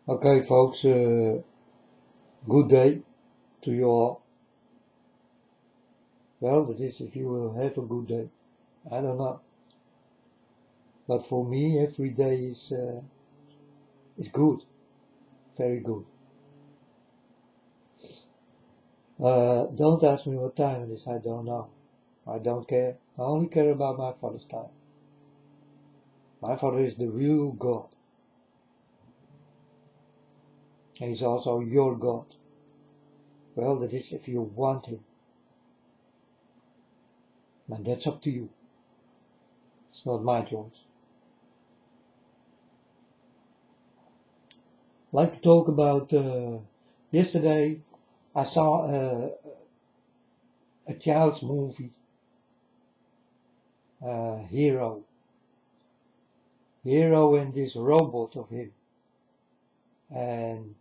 Okay, folks, good day to you all. Well, that is if you will have a good day. I don't know. But for me, every day is good. Very good. Don't ask me what time it is. I don't know. I don't care. I only care about my Father's time. My Father is the real God. And He's also your God. Well, that is if you want Him. And that's up to you. It's not my choice. I'd like to talk about, yesterday I saw a child's movie, Hero and this robot of him. And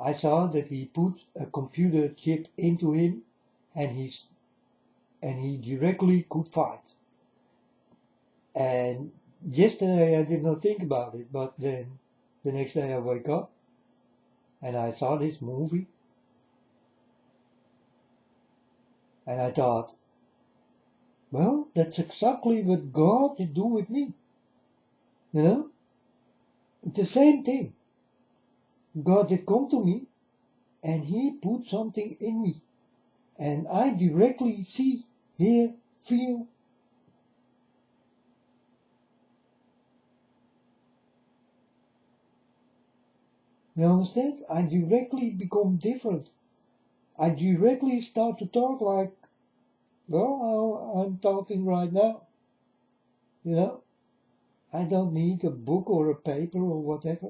I saw that he put a computer chip into him and he directly could fight. And yesterday I did not think about it, but then the next day I wake up and I saw this movie and I thought, well, that's exactly what God did do with me. You know? The same thing. God did come to me and He put something in me. And I directly see, hear, feel. You understand? I directly become different. I directly start to talk like, well, I'm talking right now. You know? I don't need a book or a paper or whatever.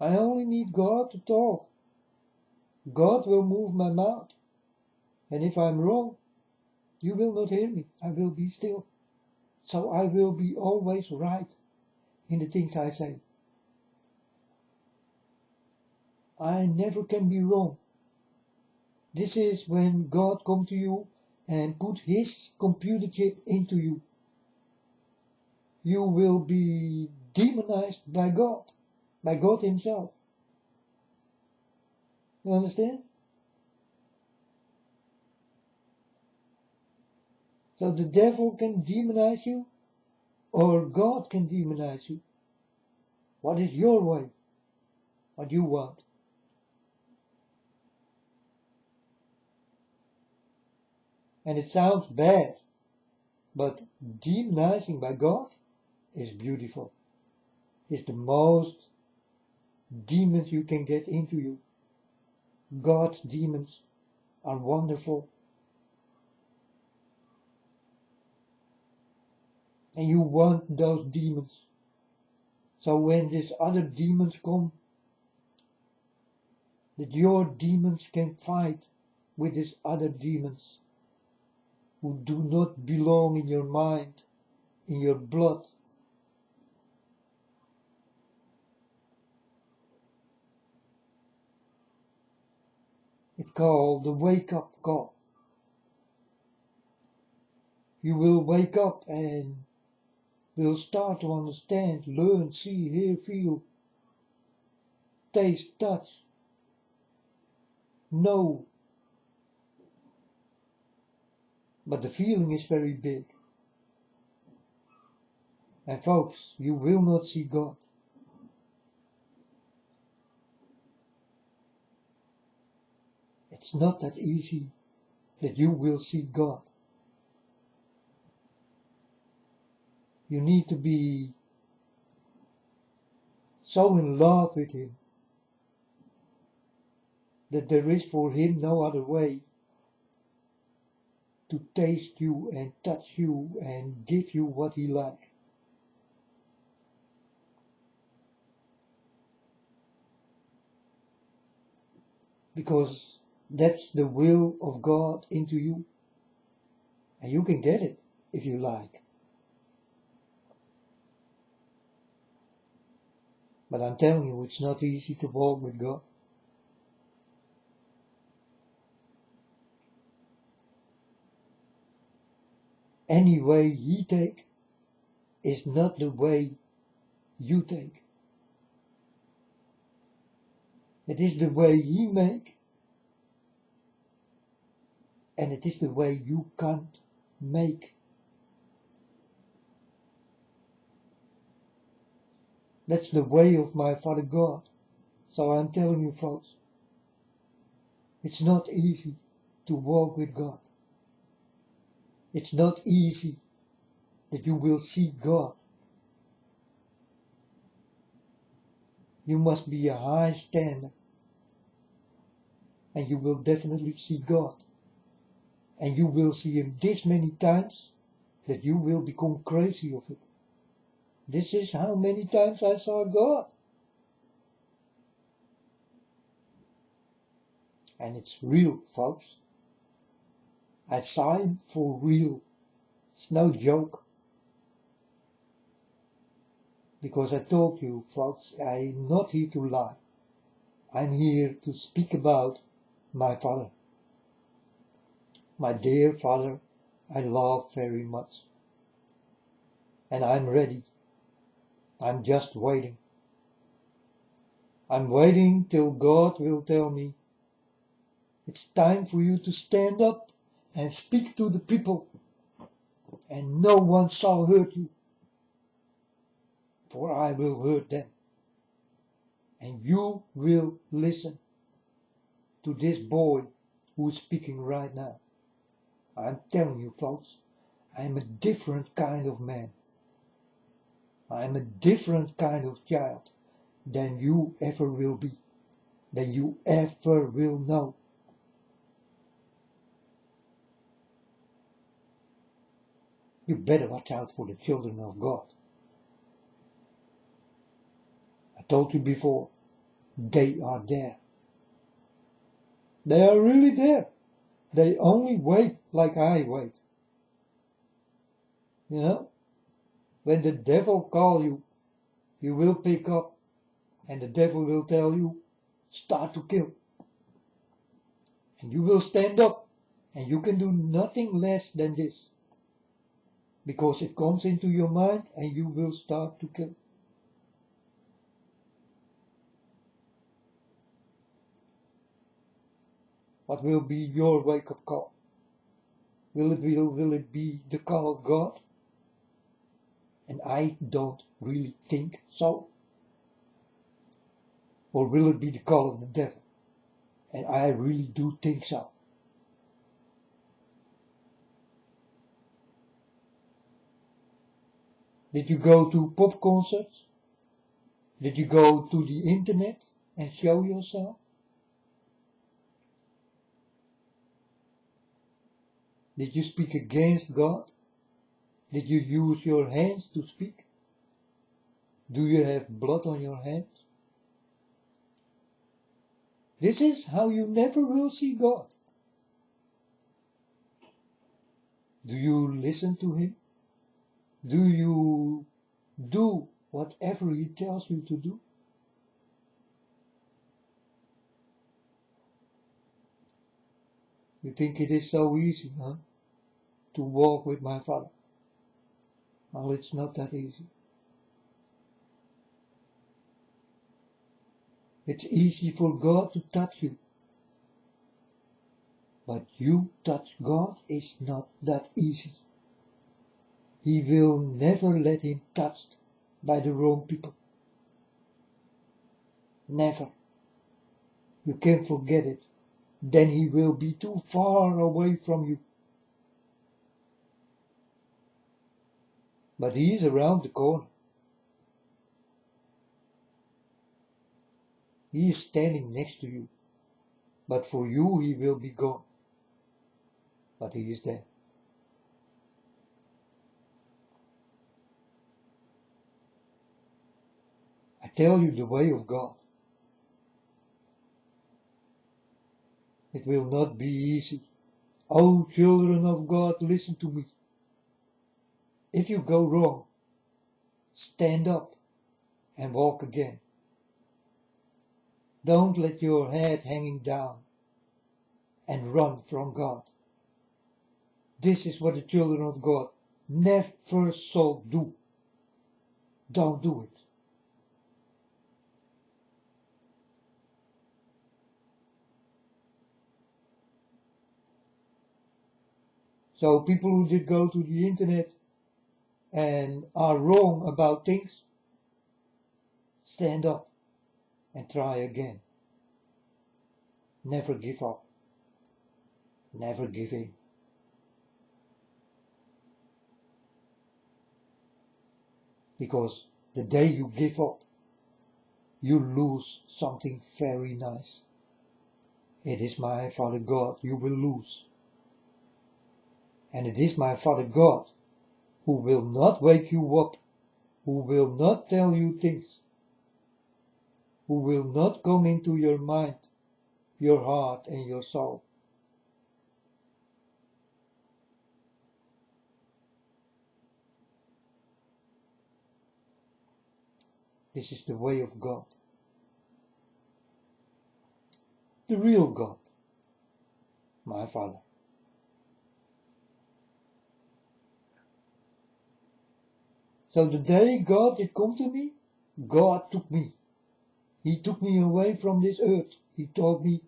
I only need God to talk. God will move my mouth. And if I'm wrong, you will not hear me. I will be still. So I will be always right in the things I say. I never can be wrong. This is when God come to you and put His computer chip into you. You will be demonized by God Himself. You understand? So the devil can demonize you, or God can demonize you. What is your way? What you want? And it sounds bad, but demonizing by God is beautiful. It's the most demons you can get into you. God's demons are wonderful. And you want those demons. So when these other demons come, that your demons can fight with these other demons who do not belong in your mind, in your blood. It's called the wake-up call. You will wake up and will start to understand, learn, see, hear, feel, taste, touch, know. But the feeling is very big. And folks, you will not see God. It's not that easy that you will see God. You need to be so in love with Him that there is for Him no other way to taste you and touch you and give you what He likes. Because that's the will of God into you. And you can get it if you like. But I'm telling you, it's not easy to walk with God. Any way He take is not the way you take. It is the way He make, and it is the way you can't make. That's the way of my Father God. So I'm telling you folks, it's not easy to walk with God. It's not easy that you will see God. You must be a high standard, and you will definitely see God. And you will see Him this many times that you will become crazy of it. This is how many times I saw God. And it's real, folks. I saw Him for real. It's no joke. Because I told you, folks, I'm not here to lie. I'm here to speak about my Father. My dear Father, I love very much. And I'm ready. I'm just waiting. I'm waiting till God will tell me, it's time for you to stand up and speak to the people, and no one shall hurt you, for I will hurt them. And you will listen to this boy who is speaking right now. I'm telling you folks, I'm a different kind of man. I'm a different kind of child than you ever will be, than you ever will know. You better watch out for the children of God. I told you before, they are there. They are really there. They only wait like I wait. You know, when the devil calls you, you will pick up, and the devil will tell you, start to kill. And you will stand up, and you can do nothing less than this. Because it comes into your mind, and you will start to kill. What will be your wake-up call? Will it be the call of God? And I don't really think so. Or will it be the call of the devil? And I really do think so. Did you go to pop concerts? Did you go to the internet and show yourself? Did you speak against God? Did you use your hands to speak? Do you have blood on your hands? This is how you never will see God. Do you listen to Him? Do you do whatever He tells you to do? You think it is so easy, huh? To walk with my Father. Well, it's not that easy. It's easy for God to touch you. But you touch God is not that easy. He will never let Him touched by the wrong people. Never. You can forget it. Then He will be too far away from you. But He is around the corner. He is standing next to you. But for you He will be gone. But He is there. I tell you the way of God. It will not be easy. Oh, children of God, listen to me. If you go wrong, stand up and walk again. Don't let your head hanging down and run from God. This is what the children of God never shall do. Don't do it. So people who did go to the internet and are wrong about things, stand up and try again. Never give up. Never give in. Because the day you give up, you lose something very nice. It is my Father God you will lose. And it is my Father God who will not wake you up, who will not tell you things, who will not come into your mind, your heart and your soul. This is the way of God. The real God, my Father. So the day God did come to me, God took me. He took me away from this earth. He told me,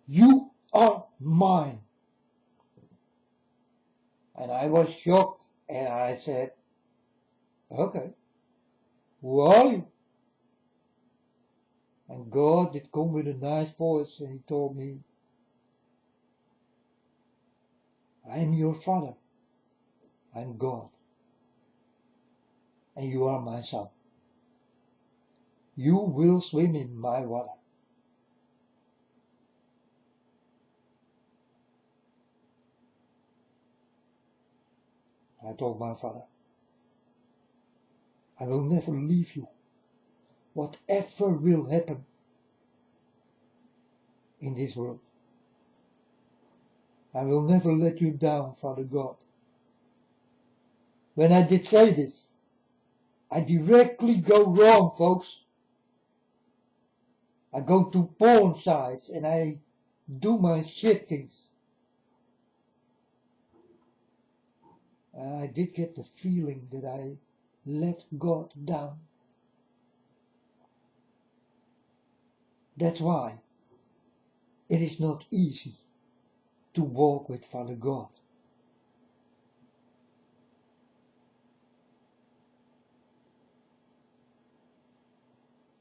you are mine. And I was shocked and I said, okay, who are you? And God did come with a nice voice and he told me, I am your Father. I'm God. And you are my son. You will swim in my water. I told my Father, I will never leave you. Whatever will happen in this world, I will never let you down, Father God. When I did say this, I directly go wrong, folks. I go to porn sites and I do my shit things. And I did get the feeling that I let God down. That's why it is not easy to walk with Father God.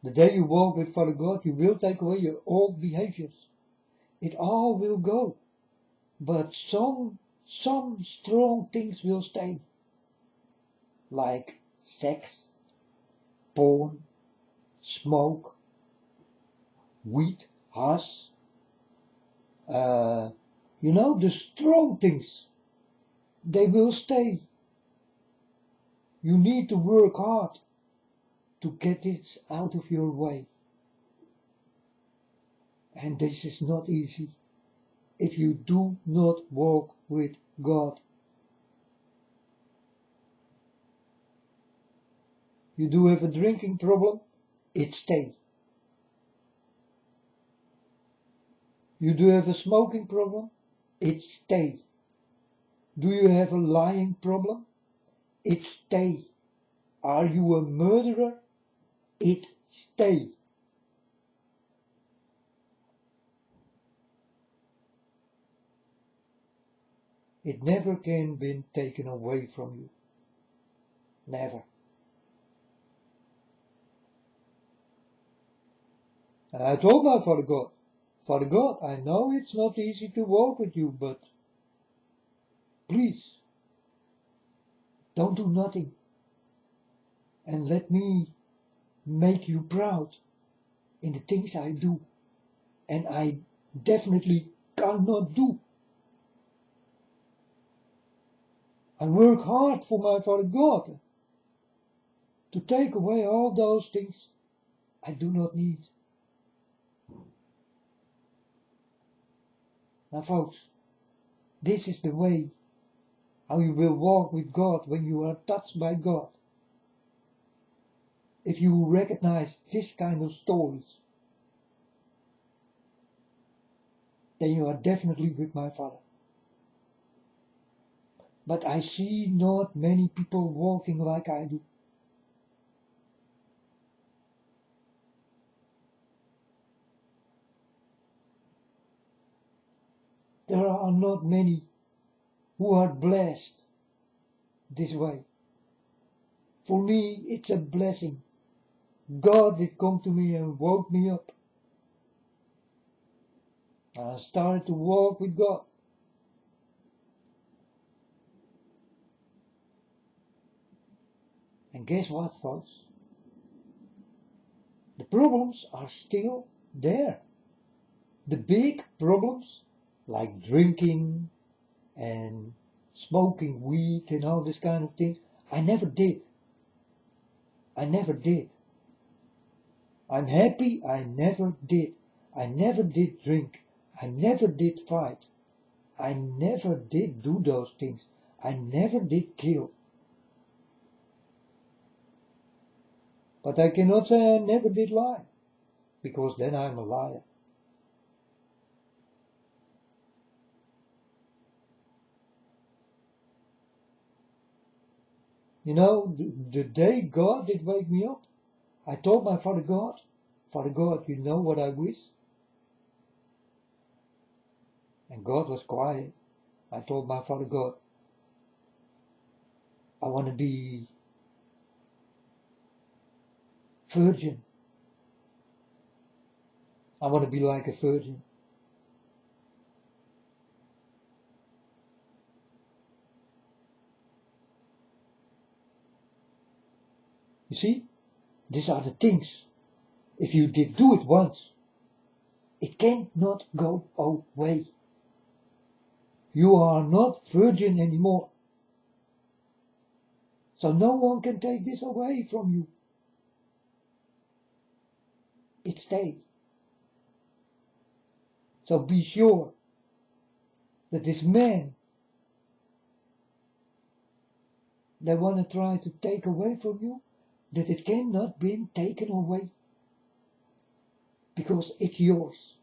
The day you walk with Father God, you will take away your old behaviors. It all will go. But some strong things will stay. Like sex, porn, smoke, weed, hash. The strong things, they will stay. You need to work hard to get it out of your way. And this is not easy if you do not walk with God. You do have a drinking problem, it stays. You do have a smoking problem, it stays. Do you have a lying problem? It stays. Are you a murderer? It stays. It never can be taken away from you. Never. And I told my Father God, I know it's not easy to walk with you, but please, don't do nothing. And let me make you proud in the things I do. And I definitely cannot do. I work hard for my Father God to take away all those things I do not need. Now folks, this is the way how you will walk with God when you are touched by God. If you recognize this kind of stories, then you are definitely with my Father. But I see not many people walking like I do. There are not many who are blessed this way. For me, it's a blessing. God did come to me and woke me up. I started to walk with God. And guess what, folks? The problems are still there. The big problems, like drinking and smoking weed and all this kind of things, I never did. I never did. I'm happy I never did. I never did drink. I never did fight. I never did do those things. I never did kill. But I cannot say I never did lie, because then I'm a liar. You know, the day God did wake me up, I told my Father God, you know what I wish? And God was quiet. I told my Father God, I want to be virgin. I want to be like a virgin. You see, these are the things. If you did do it once, it cannot go away. You are not virgin anymore. So no one can take this away from you. It stays. So be sure that this man they want to try to take away from you, that it cannot be taken away. Because it's yours.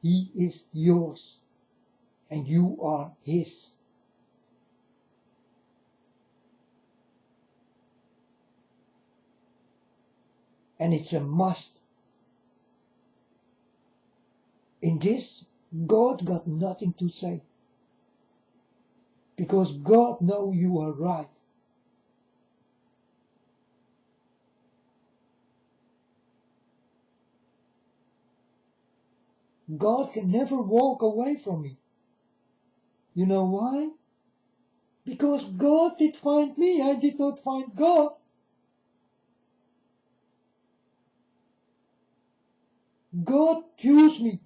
He is yours. And you are his. And it's a must. In this, God got nothing to say. Because God knows you are right. God can never walk away from me. You know why? Because God did find me, I did not find God. God chose me.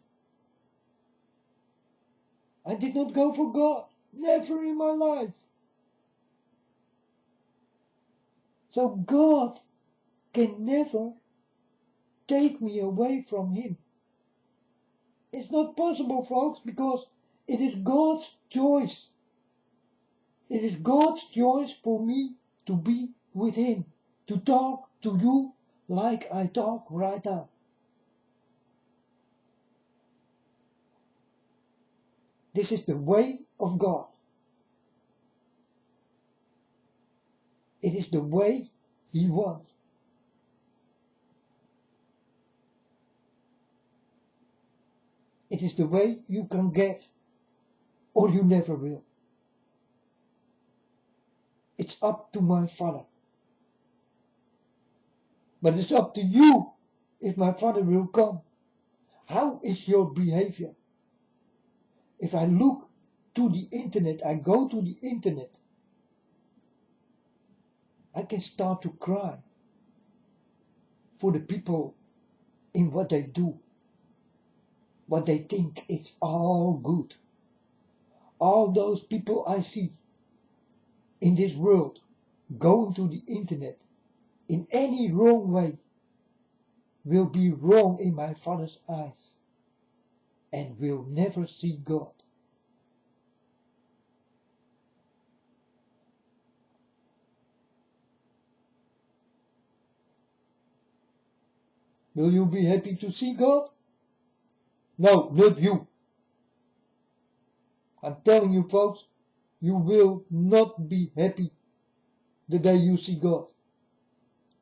I did not go for God. Never in my life. So God can never take me away from him. It's not possible, folks, because it is God's choice. It is God's choice for me to be with him, to talk to you like I talk right now. This is the way of God. It is the way he wants. It is the way you can get, or you never will. It's up to my Father. But it's up to you if my Father will come. How is your behavior? If I look to the internet, I go to the internet, I can start to cry for the people in what they do, what they think it's all good. All those people I see in this world going to the internet in any wrong way will be wrong in my Father's eyes and will never see God. Will you be happy to see God? No, not you. I'm telling you, folks, you will not be happy the day you see God.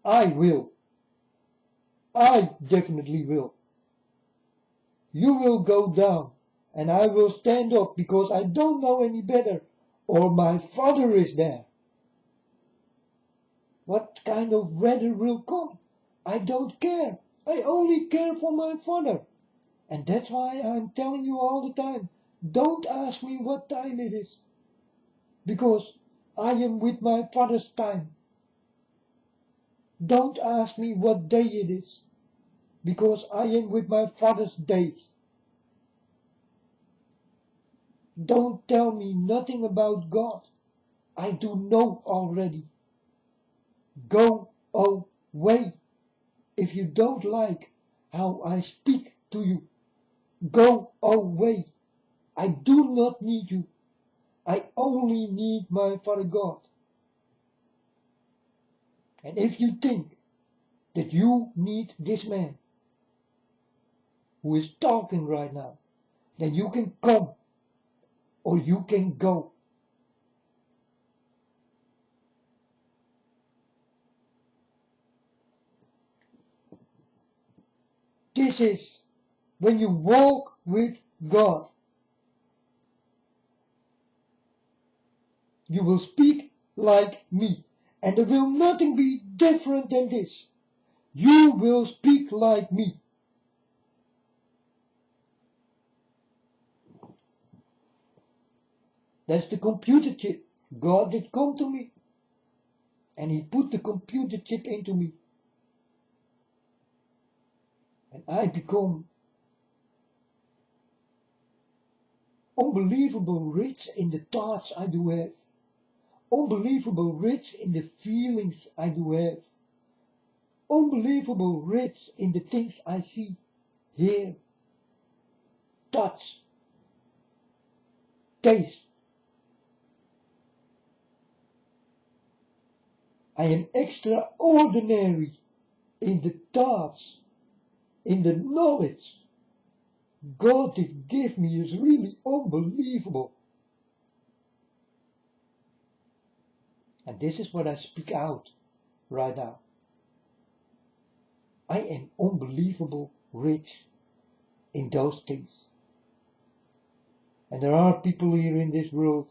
I will. I definitely will. You will go down and I will stand up because I don't know any better, or my Father is there. What kind of weather will come? I don't care. I only care for my Father. And that's why I'm telling you all the time, don't ask me what time it is, because I am with my Father's time. Don't ask me what day it is, because I am with my Father's days. Don't tell me nothing about God. I do know already. Go away. If you don't like how I speak to you, go away. I do not need you. I only need my Father God. And if you think that you need this man who is talking right now, then you can come or you can go. This is when you walk with God. You will speak like me, and there will nothing be different than this. You will speak like me. That's the computer chip. God did come to me, and he put the computer chip into me. And I become unbelievable rich in the thoughts I do have. Unbelievable rich in the feelings I do have. Unbelievable rich in the things I see, hear, touch, taste. I am extraordinary in the thoughts, in the knowledge God did give me is really unbelievable. And this is what I speak out right now. I am unbelievable rich in those things. And there are people here in this world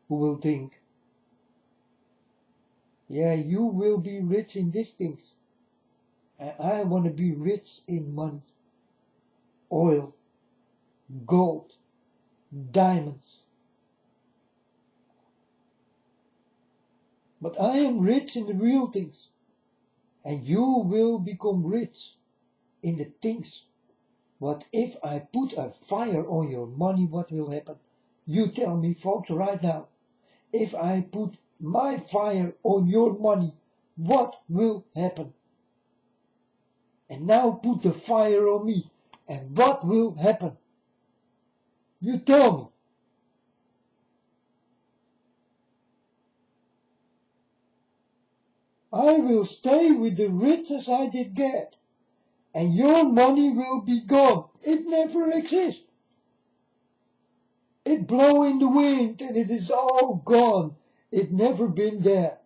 who will think, yeah, you will be rich in these things. And I want to be rich in money, oil, gold, diamonds. But I am rich in the real things. And you will become rich in the things. What if I put a fire on your money, what will happen? You tell me, folks, right now. If I put my fire on your money, what will happen? And now put the fire on me, and what will happen? You tell me. I will stay with the riches I did get, and your money will be gone. It never exists. It blow in the wind and it is all gone. It never been there.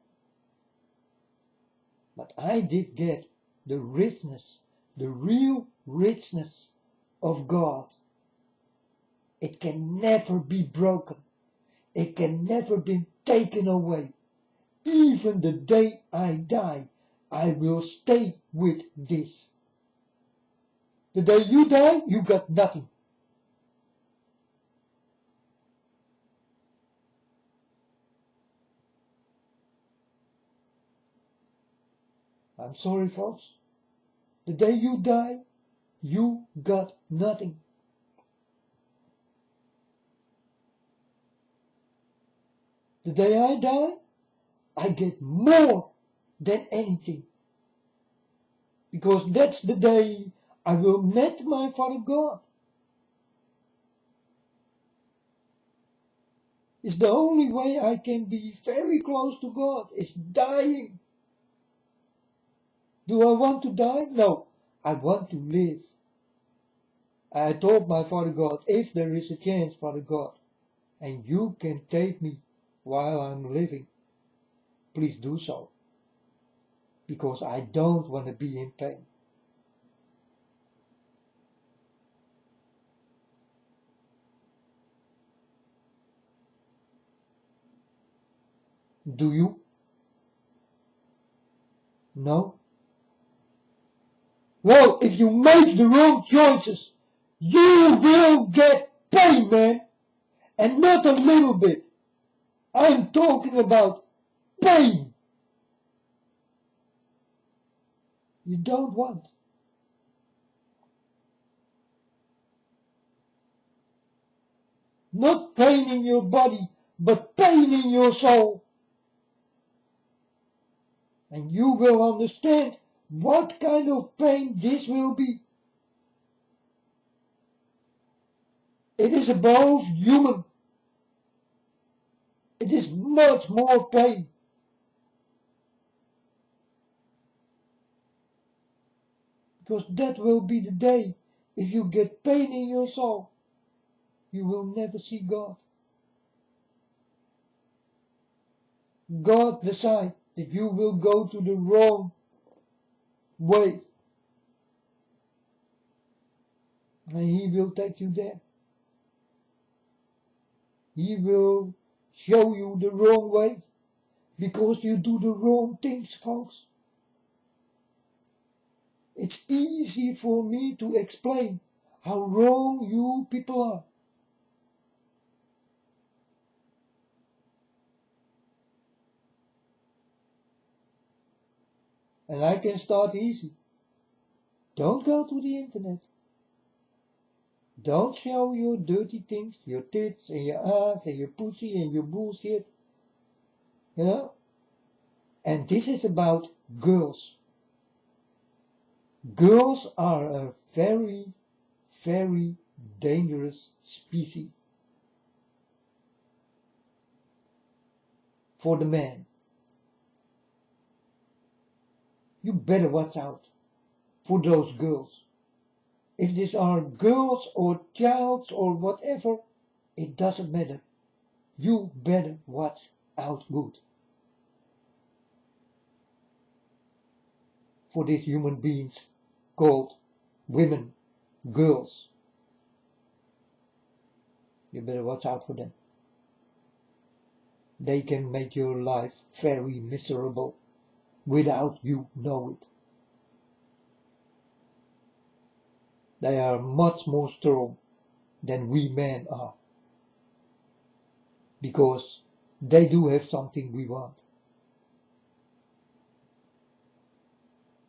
But I did get the richness, the real richness of God. It can never be broken. It can never be taken away. Even the day I die, I will stay with this. The day you die, you got nothing. I'm sorry, folks. The day you die, you got nothing. The day I die, I get more than anything. Because that's the day I will meet my Father God. It's the only way I can be very close to God. It's dying. Do I want to die? No. I want to live. I told my Father God, if there is a chance, Father God, and you can take me while I'm living, please do so. Because I don't want to be in pain. Do you? No? Well, if you make the wrong choices, you will get pain, man. And not a little bit. I'm talking about pain. You don't want. Not pain in your body, but pain in your soul. And you will understand what kind of pain this will be. It is above human. It is much more pain. Because that will be the day. If you get pain in your soul, you will never see God. God decide that you will go to the wrong way. And He will take you there. He will show you the wrong way. Because you do the wrong things, folks. It's easy for me to explain how wrong you people are. And I can start easy. Don't go to the internet. Don't show your dirty things, your tits and your ass and your pussy and your bullshit. You know? And this is about girls. Girls are a very, very dangerous species for the man. You better watch out for those girls. If these are girls or childs or whatever, it doesn't matter. You better watch out good for these human beings called women, girls. You better watch out for them. They can make your life very miserable without you know it. They are much more strong than we men are. Because they do have something we want.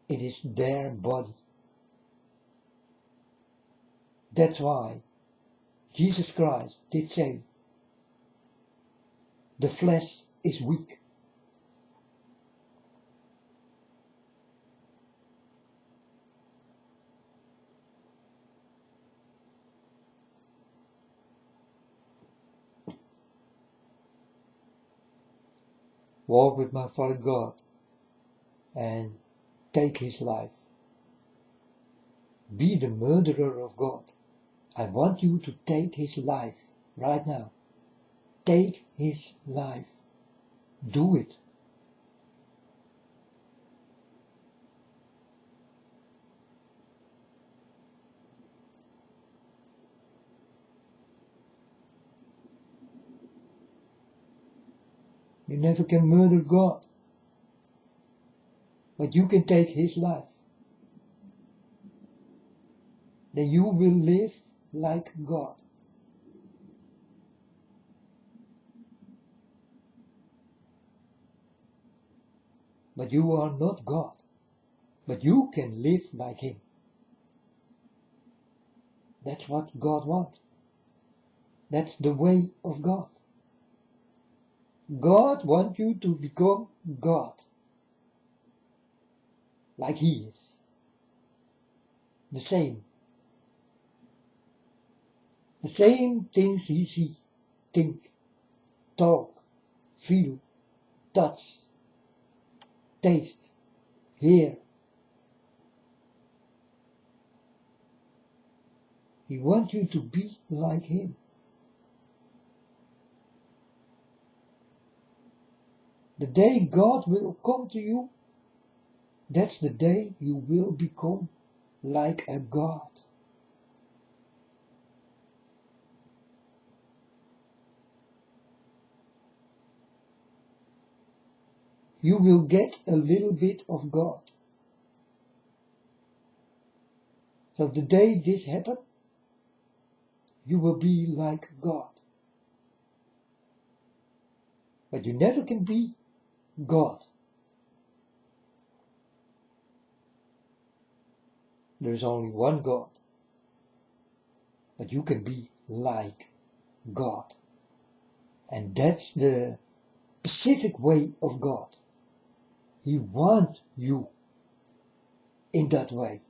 It is their body. That's why Jesus Christ did say, the flesh is weak. Walk with my Father God and take His life. Be the murderer of God. I want you to take His life right now. Take His life. Do it. You never can murder God. But you can take His life. Then you will live like God. But you are not God. But you can live like Him. That's what God wants. That's the way of God. God wants you to become God. Like He is. The same. The same things He see, think, talk, feel, touch, taste, hear. He wants you to be like Him. The day God will come to you, that's the day you will become like a God. you will get a little bit of God. So the day this happens, you will be like God. But you never can be God. There is only one God. But you can be like God. And that's the specific way of God. He wants you in that way.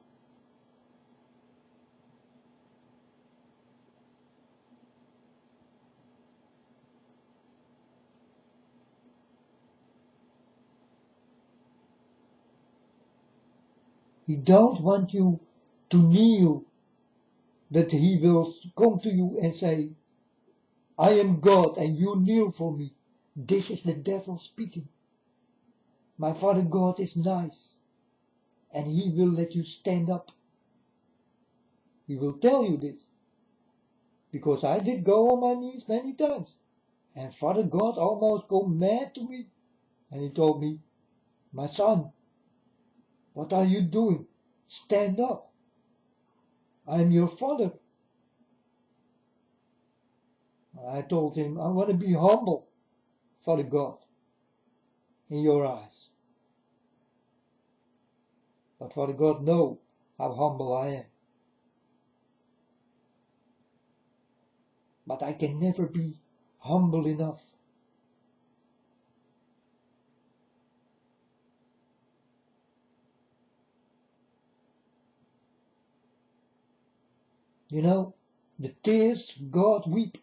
He don't want you to kneel, that he will come to you and say, I am God and you kneel for me. This is the devil speaking. My Father God is nice and he will let you stand up. He will tell you this. Because I did go on my knees many times. And Father God almost got mad to me. And he told me, my son, what are you doing? Stand up. I am your father. I told him, I want to be humble, Father God, in your eyes. But Father God knows how humble I am. But I can never be humble enough. You know, the tears God weep,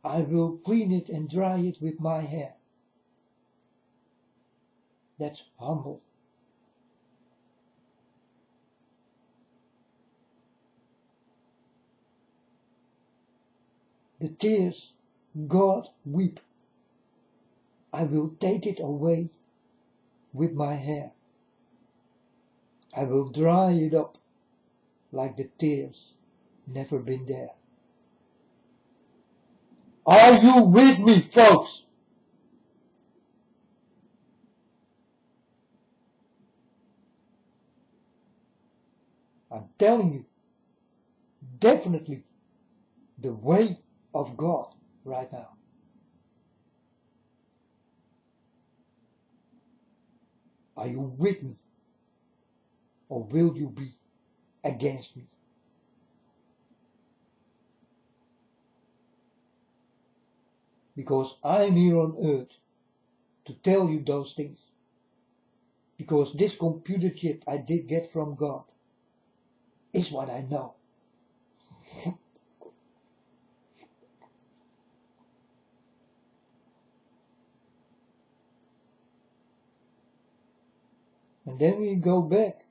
I will clean it and dry it with my hair. That's humble. The tears God weep, I will take it away with my hair. I will dry it up like the tears never been there. Are you with me, folks? I'm telling you, definitely the way of God right now. Are you with me? Or will you be against me? Because I'm here on earth to tell you those things. Because this computer chip I did get from God is what I know. And then we go back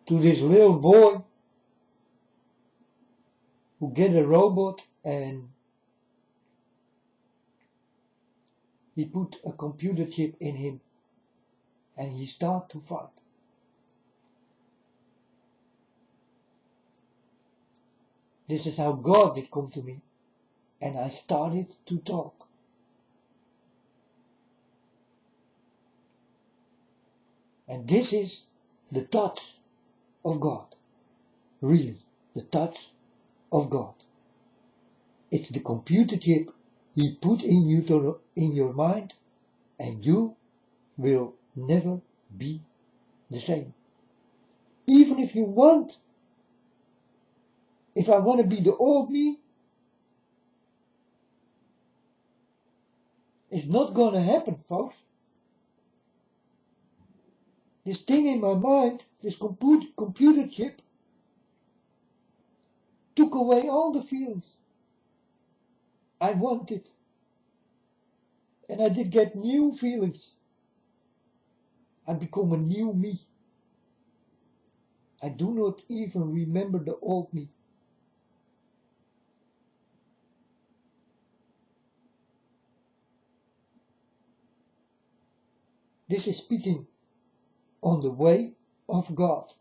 to this little boy who get a robot and he put a computer chip in him and he start to fight. This is how God did come to me and I started to talk. And this is the touch of God. Really, the touch of God. It's the computer chip he put in your mind and you will never be the same. Even if you want, if I want to be the old me, it's not gonna happen, folks. This thing in my mind, this computer chip, took away all the feelings I wanted. And I did get new feelings. I become a new me. I do not even remember the old me. This is speaking on the way of God.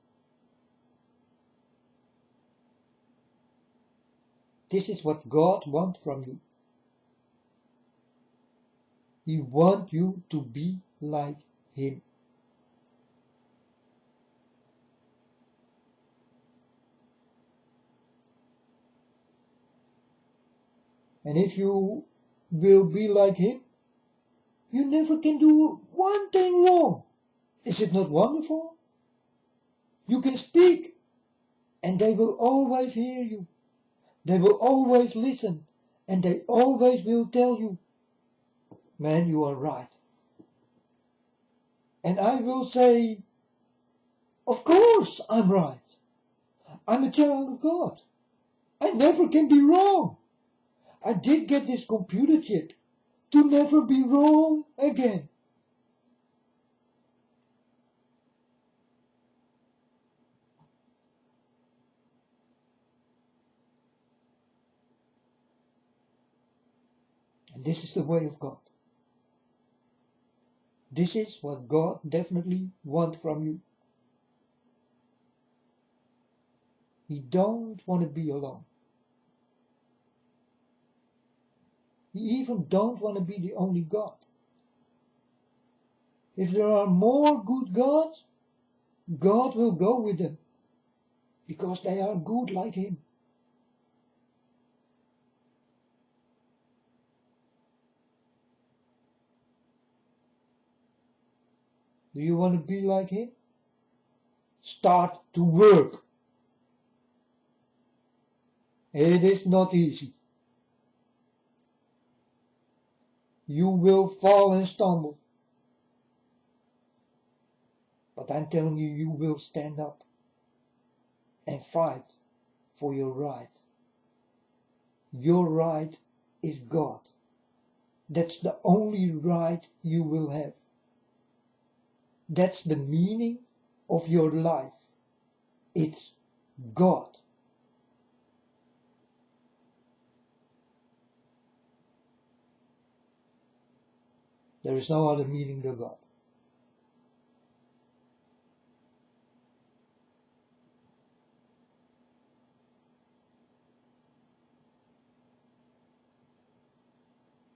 This is what God wants from you. He wants you to be like Him. And if you will be like Him, you never can do one thing wrong. Is it not wonderful? You can speak, and they will always hear you. They will always listen, and they always will tell you, man, you are right. And I will say, of course I'm right. I'm a child of God. I never can be wrong. I did get this computer chip to never be wrong again. And this is the way of God. This is what God definitely wants from you. He don't want to be alone. He even don't want to be the only God. If there are more good gods, God will go with them, because they are good like Him. Do you want to be like Him? Start to work. It is not easy. You will fall and stumble. But I'm telling you, you will stand up and fight for your right. Your right is God. That's the only right you will have. That's the meaning of your life. It's God. There is no other meaning than God.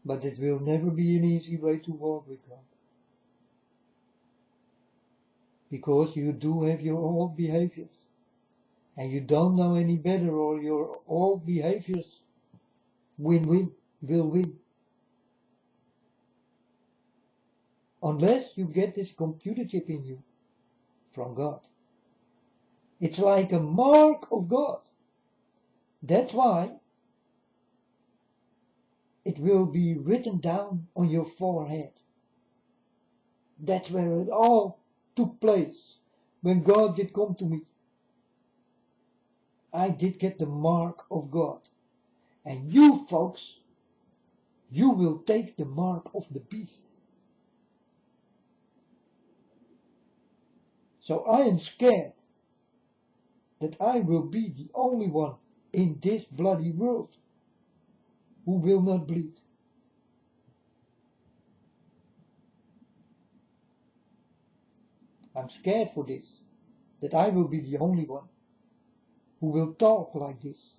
But it will never be an easy way to walk with God. Because you do have your old behaviors. And you don't know any better, or your old behaviors will win. Unless you get this computer chip in you from God. It's like a mark of God. That's why it will be written down on your forehead. That's where it all took place. When God did come to me, I did get the mark of God. And you folks, you will take the mark of the beast. So I am scared that I will be the only one in this bloody world who will not bleed. I'm scared for this, that I will be the only one who will talk like this.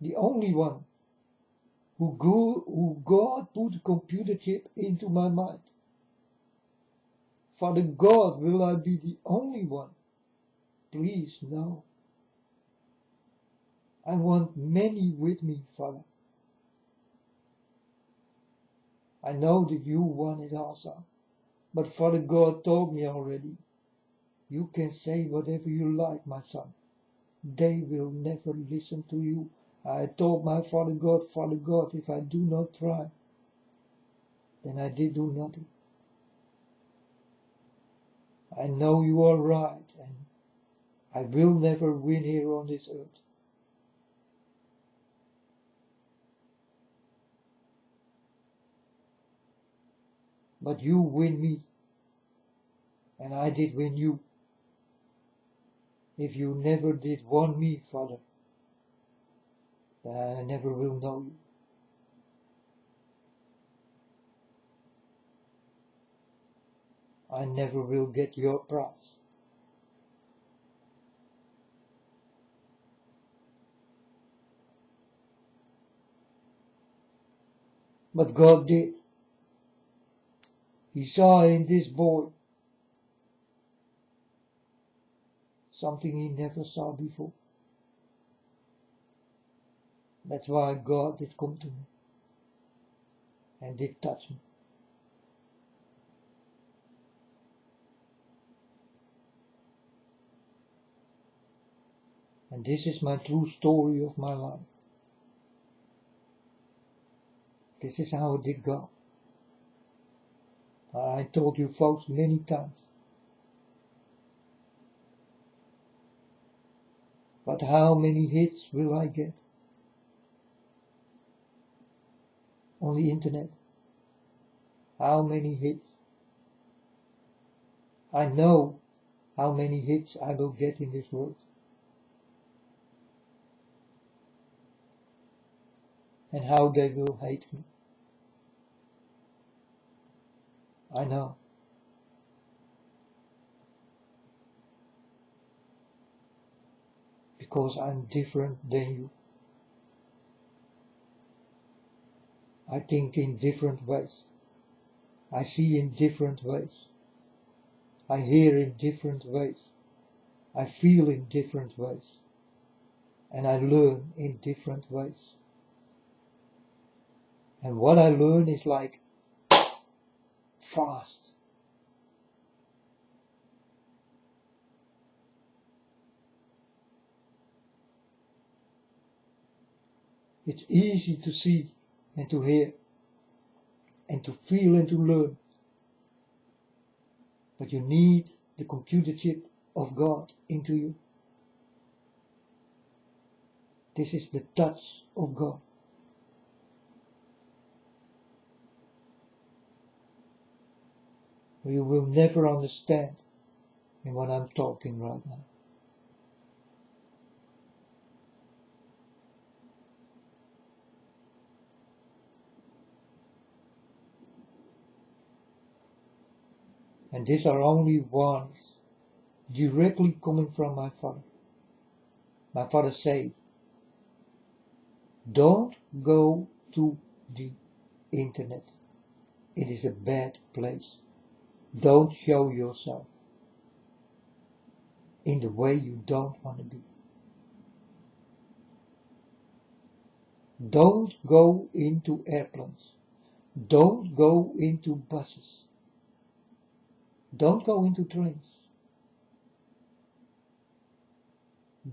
The only one who God put a computer chip into my mind. Father God, will I be the only one? Please, no. I want many with me, Father. I know that you want it also. But Father God told me already, you can say whatever you like, my son. They will never listen to you. I told my Father God, if I do not try, then I did do nothing. I know you are right, and I will never win here on this earth. But you win me, and I did win you. If you never did want me, Father, then I never will know you. I never will get your prize. But God did. He saw in this boy something he never saw before. That's why God did come to me and did touch me. And this is my true story of my life. This is how it did go. I told you folks many times. But how many hits will I get on the internet? How many hits? I know how many hits I will get in this world. And how they will hate me. I know. Because I'm different than you. I think in different ways. I see in different ways. I hear in different ways. I feel in different ways. And I learn in different ways. And what I learn is like fast. It's easy to see and to hear and to feel and to learn. But you need the computer chip of God into you. This is the touch of God. You will never understand in what I'm talking right now. And these are only ones directly coming from my father. My father said, don't go to the internet. It is a bad place. Don't show yourself in the way you don't want to be. Don't go into airplanes. Don't go into buses. Don't go into trains.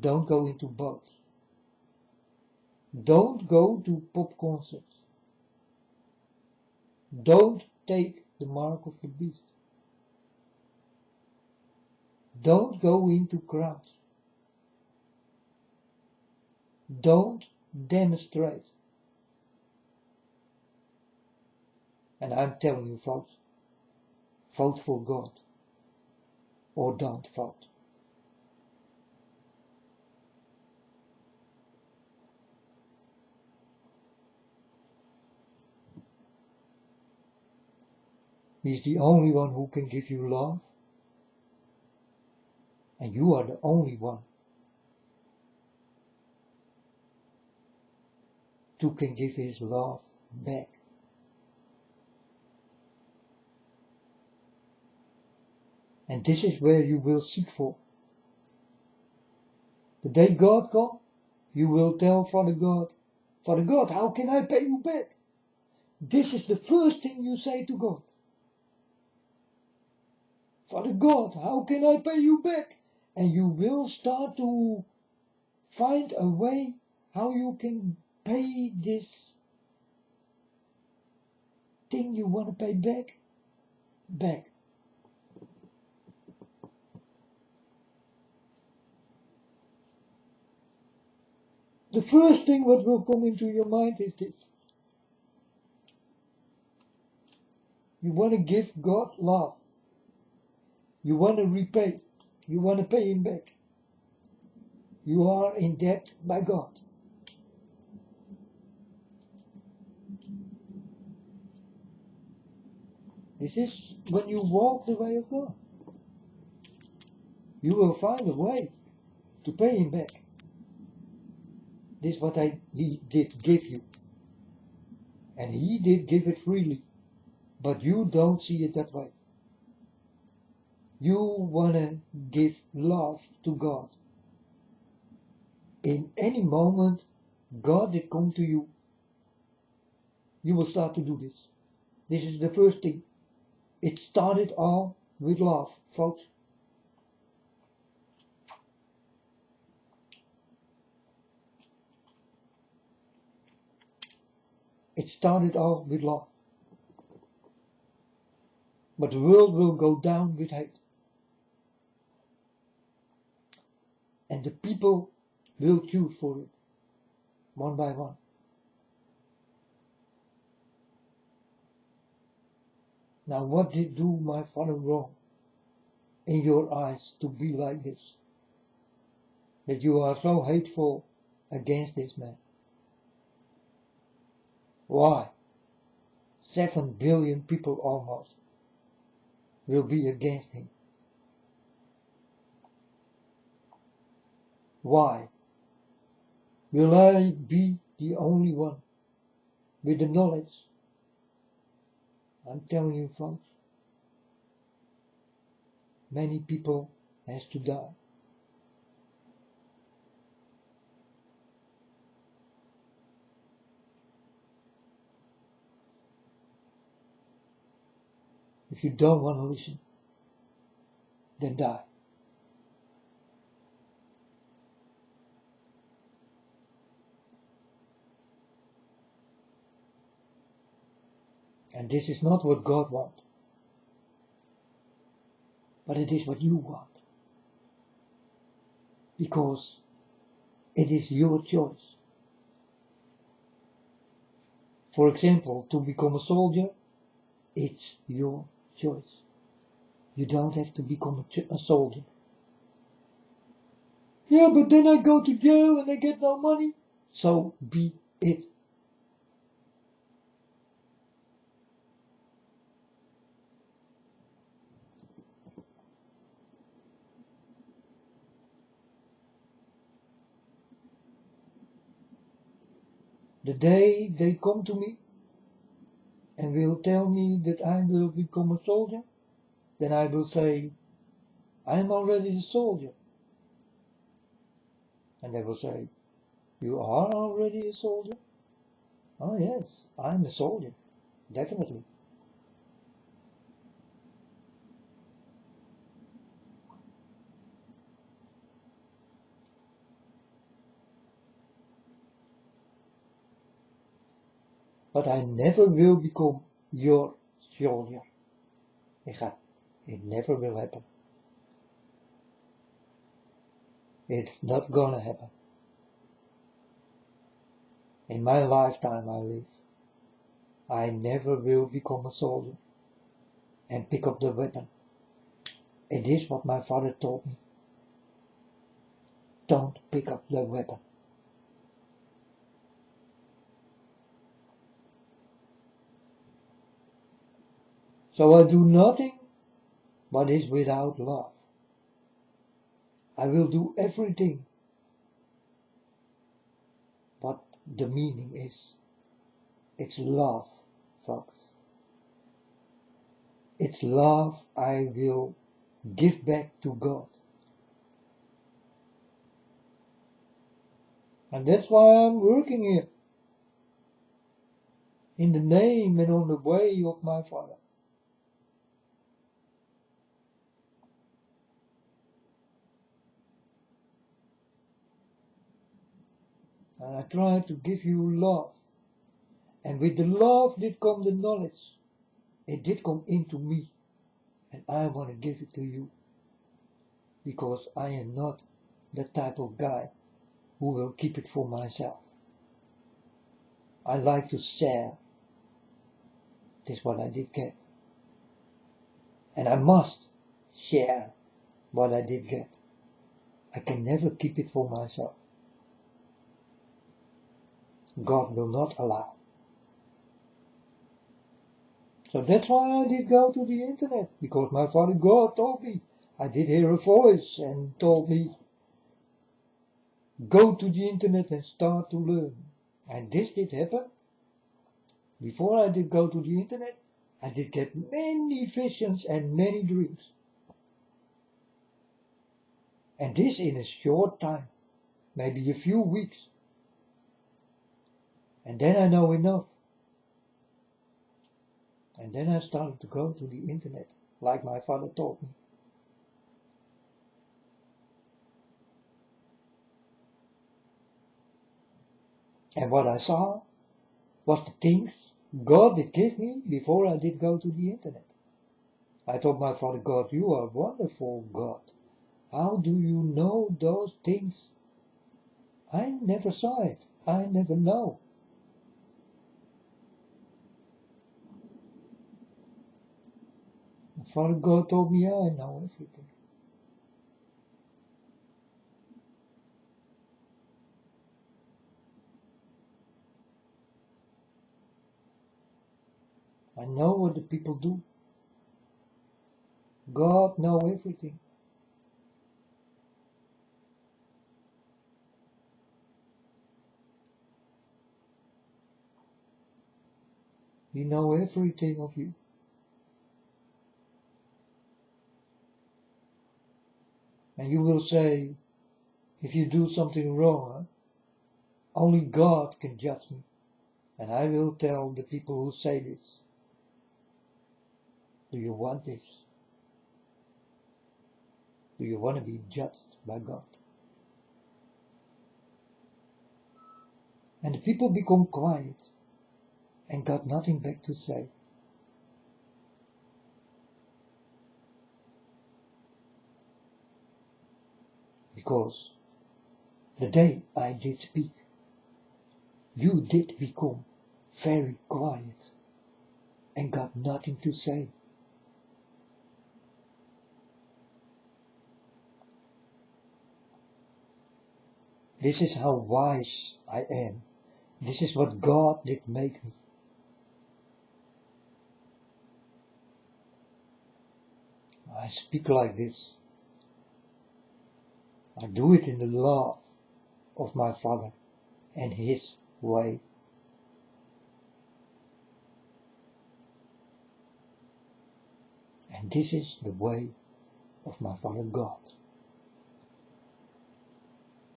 Don't go into boats. Don't go to pop concerts. Don't take the mark of the beast. Don't go into crowds. Don't demonstrate. And I'm telling you folks, vote for God or don't vote. He's the only one who can give you love, and you are the only one who can give his love back. And this is where you will seek for. The day God comes, you will tell Father God, how can I pay you back? This is the first thing you say to God. Father God, how can I pay you back? And you will start to find a way how you can pay this thing you want to pay back. The first thing what will come into your mind is this. You want to give God love. You want to repay. You want to pay him back. You are in debt by God. This is when you walk the way of God. You will find a way to pay him back. This is what he did give you. And He did give it freely. But you don't see it that way. You want to give love to God. In any moment, God did come to you. You will start to do this. This is the first thing. It started all with love, folks. It started all with love. But the world will go down with hate. And the people will choose for it, one by one. Now what did do my father wrong in your eyes to be like this? That you are so hateful against this man? Why? 7 billion people almost will be against him. Why? Will I be the only one with the knowledge? I'm telling you, folks, many people has to die. If you don't want to listen, then die. And this is not what God wants, but it is what you want. Because it is your choice. For example, to become a soldier, it's your choice. You don't have to become a soldier. Yeah, but then I go to jail and I get no money. So be it. The day they come to me and will tell me that I will become a soldier, then I will say, I am already a soldier. And they will say, you are already a soldier? Oh yes, I'm a soldier, definitely. But I never will become your soldier. It never will happen. It's not gonna happen. In my lifetime I live, I never will become a soldier and pick up the weapon. It is what my father told me. Don't pick up the weapon. So I do nothing but is without love. I will do everything. What the meaning is. It's love, folks. It's love I will give back to God. And that's why I'm working here. In the name and on the way of my Father. And I try to give you love. And with the love did come the knowledge. It did come into me. And I want to give it to you. Because I am not the type of guy who will keep it for myself. I like to share. This is what I did get. And I must share what I did get. I can never keep it for myself. God will not allow. So that's why I did go to the internet, because my Father God told me. I did hear a voice and told me, go to the internet and start to learn. And this did happen. Before I did go to the internet, I did get many visions and many dreams. And this in a short time, maybe a few weeks. And then I know enough. And then I started to go to the internet, like my father taught me. And what I saw was the things God did give me before I did go to the internet. I told my father, God, you are wonderful, God. How do you know those things? I never saw it. I never know. And Father God told me, I know everything. I know what the people do. God knows everything. He knows everything of you. And you will say, if you do something wrong, only God can judge me. And I will tell the people who say this, do you want this? Do you want to be judged by God? And the people become quiet and got nothing back to say. Because the day I did speak, you did become very quiet and got nothing to say. This is how wise I am. This is what God did make me. I speak like this. I do it in the love of my Father and His way. And this is the way of my Father God.